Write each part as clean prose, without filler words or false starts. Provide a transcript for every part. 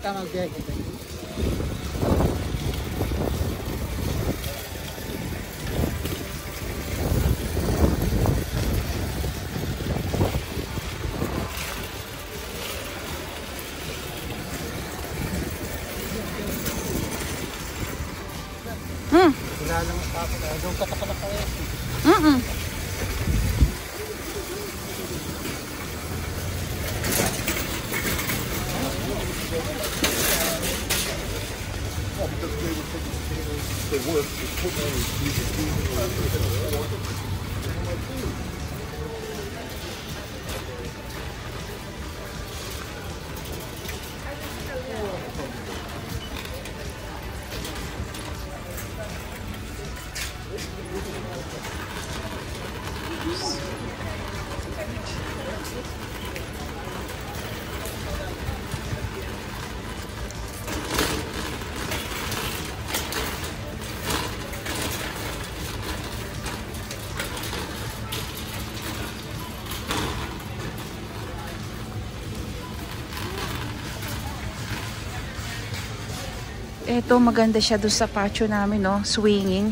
Tama biyahe kita. Wala lang ang tapos. Doon ka tapos na kayo. Ito, maganda siya doon sa patio namin, no? Swinging.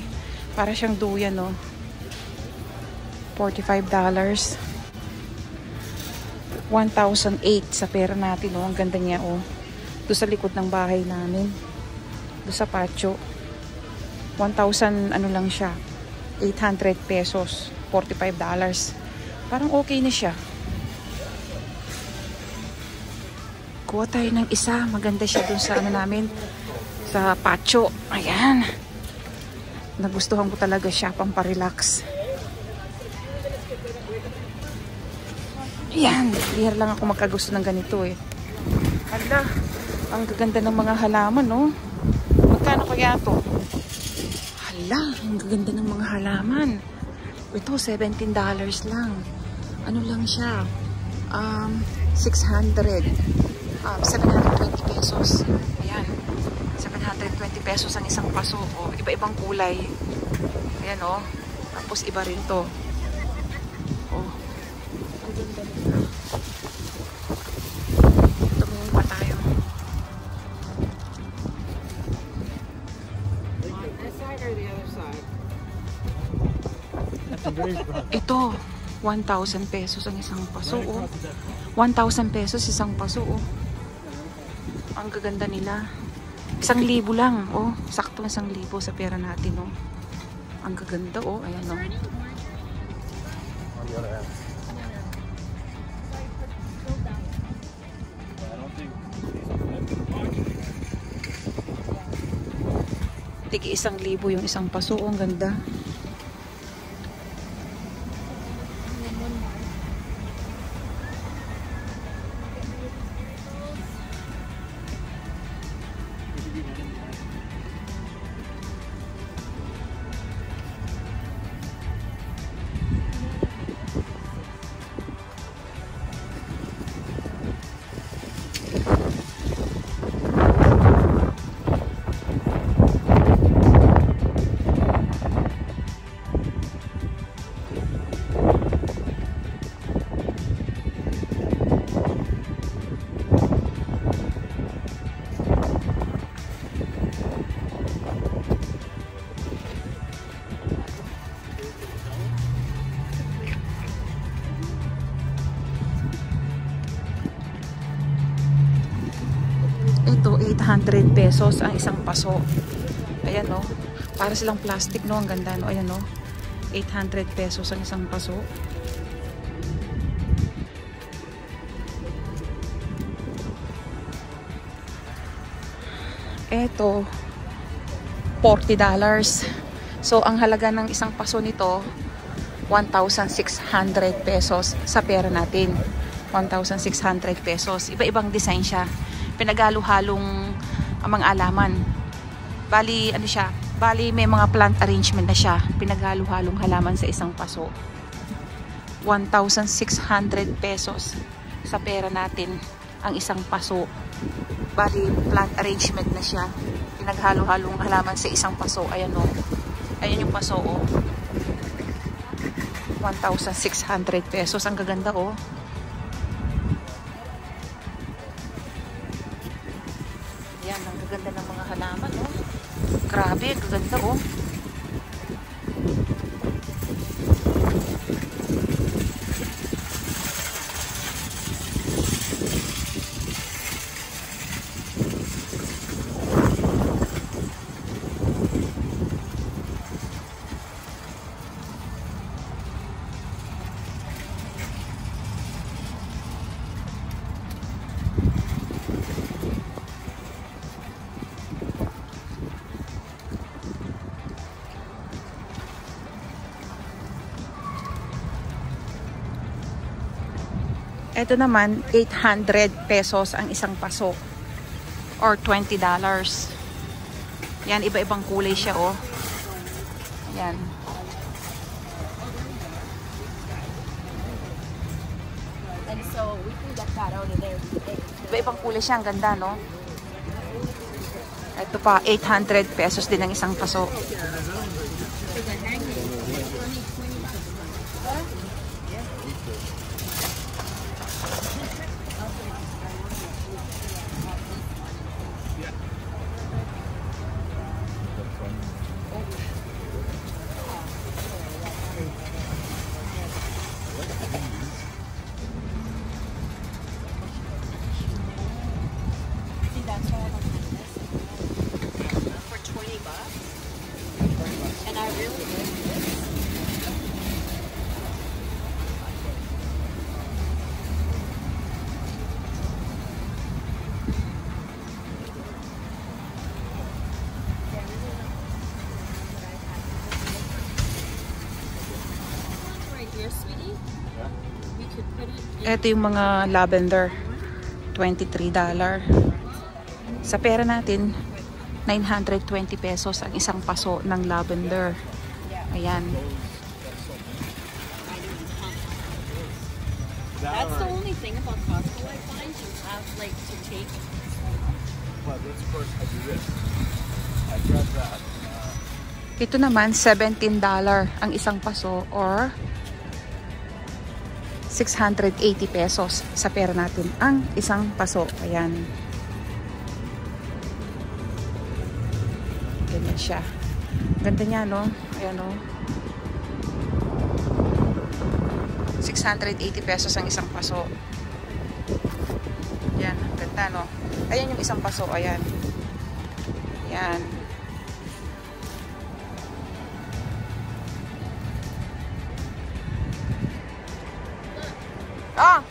Para siyang duyan, no? $45. 1,008 sa pera natin, no? Ang ganda niya, oh. Doon sa likod ng bahay namin. Doon sa patio. 1,000, ano lang siya. 800 pesos. $45. Parang okay na siya. Kuha tayo ng isa. Maganda siya doon sa ano namin. Sa patio. Ayan. Nagustuhan ko talaga siya. Pamparelax. Ayan. Bihar lang ako magkagusto ng ganito eh. Hala. Ang gaganda ng mga halaman, no? Magkano kaya to? Hala. Ang gaganda ng mga halaman. Ito, $17 lang. Ano lang siya? 720 pesos. Ayan. 720 pesos ang isang paso. O, iba-ibang kulay. Ayan, o. Tapos, iba rin to. O. Ang ganda nito. Tumingin pa tayo. Ito, 1,000 pesos ang isang paso. O. 1,000 pesos isang paso. O. Ang gaganda nila. 1,000 lang, oh. Sakto 1,000 sa pera natin, oh. Ang gaganda, oh. Ayan, oh. Tigi 1,000 yung isang paso, oh. Ang ganda. Ito, 800 pesos ang isang paso. Ayan, no. Para silang plastic, no. Ang ganda, no. Ayan, no. 800 pesos ang isang paso. Ito, $40. So, ang halaga ng isang paso nito, 1,600 pesos sa pera natin. 1,600 pesos. Iba-ibang design siya. Pinagalo-halong mga alaman. Bali, ano siya? Bali, may mga plant arrangement na siya. Pinagalo-halong halaman sa isang paso. 1,600 pesos sa pera natin ang isang paso. Bali, plant arrangement na siya. Pinaghalo-halong halaman sa isang paso. Ayan, o. Ayan yung paso, o. 1,600 pesos. Ang gaganda, o. Yan, ang gaganda ng mga halaman, oh. Grabe, ang gaganda, oh. Ito naman, 800 pesos ang isang paso. Or $20. Yan, iba-ibang kulay siya, oh. Yan. And so we can get that out of there. Iba-ibang kulay siya, ang ganda, no? Ito pa, 800 pesos din ang isang paso. For $20. And I really like this. Right here, sweetie. We could put it in. Ito yung mga lavender. $23. Sa pera natin, 920 pesos ang isang paso ng lavender. Ayan. That's the only thing about Costco I find. You have like to take. But let's first I do this. I grab that. Ito naman, $17 ang isang paso or 680 pesos sa pera natin ang isang paso. Ayan. Ganyan siya. Ganda niya, no? Ayan, no? 680 pesos ang isang paso. Ayan, ganda, no? Ayan yung isang paso. Ayan. Ayan. Ah!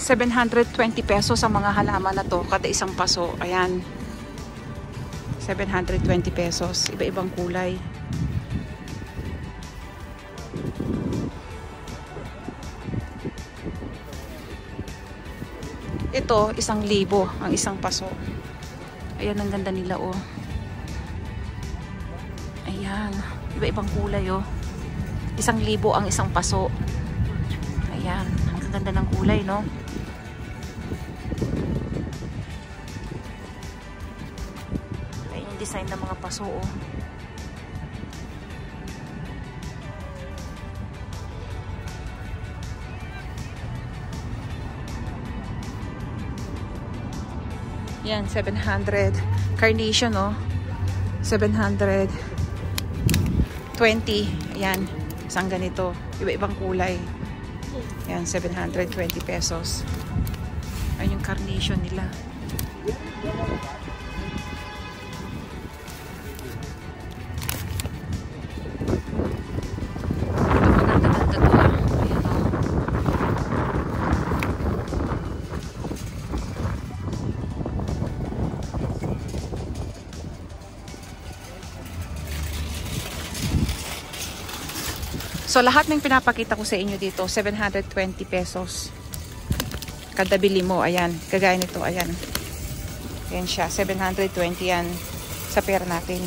$720 pesos ang mga halaman na to kada isang paso. Ayan. 720 pesos. Iba-ibang kulay. Ito, 1,000 ang isang paso. Ayan, ang ganda nila, oh. Ayan. Iba-ibang kulay, oh. 1,000 ang isang paso. Ayan. Ang ganda ng kulay, no? Ayan yung design ng mga paso, oh. Yan, 700. Carnation, oh. 720. Ayan. Isang ganito. Iba-ibang kulay. Yan, 720 pesos. Ayan yung carnation nila. So, lahat ng pinapakita ko sa inyo dito, 720 pesos. Kada bili mo, ayan. Kagaya nito, ayan. Ayan siya, 720 yan sa pera natin.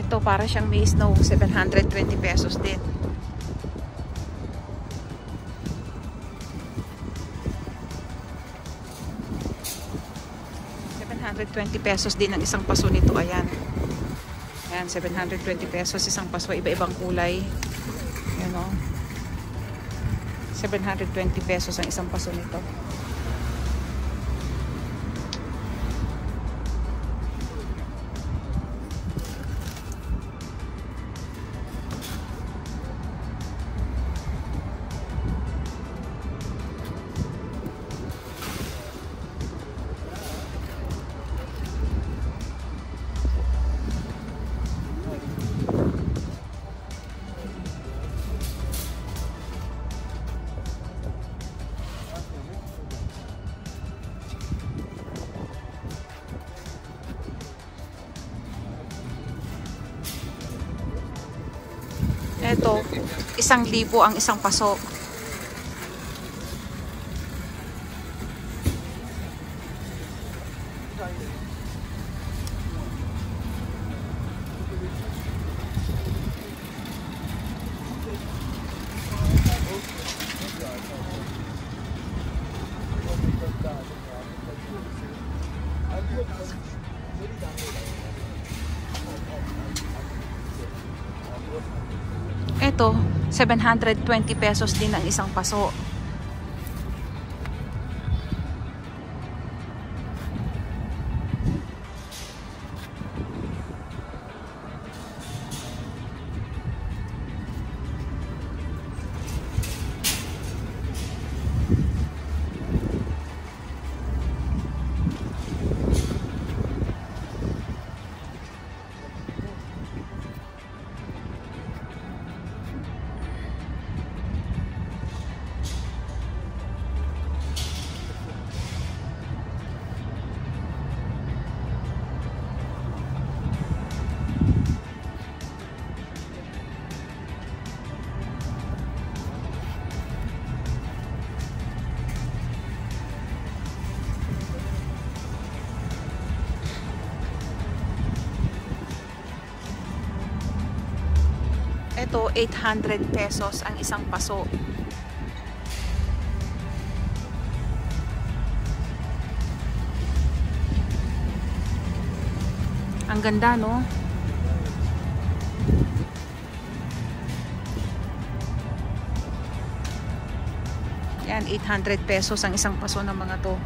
Ito para siyang may snow, 720 pesos din. ₱720 din ang isang paso nito. Ayan. Ayan, 720 pesos isang paso. Iba-ibang kulay. Ayan o. 720 pesos ang isang paso nito. Ito, 1,000 ang isang paso. Ito, 720 pesos din ang isang paso. Ito, 800 pesos ang isang paso. Ang ganda, no? Yan, 800 pesos ang isang paso ng mga to.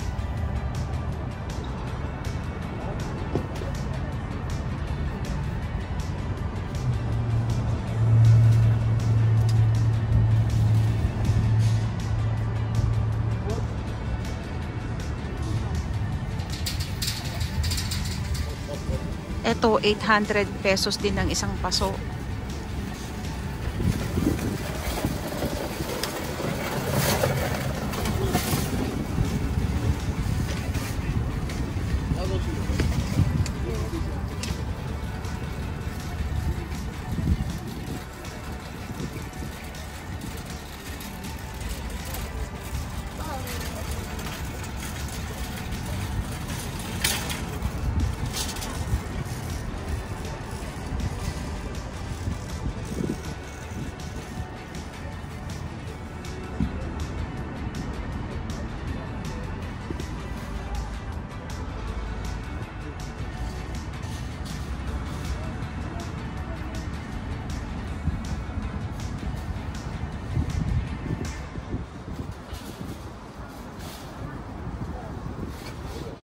Ito, 800 pesos din ang isang paso.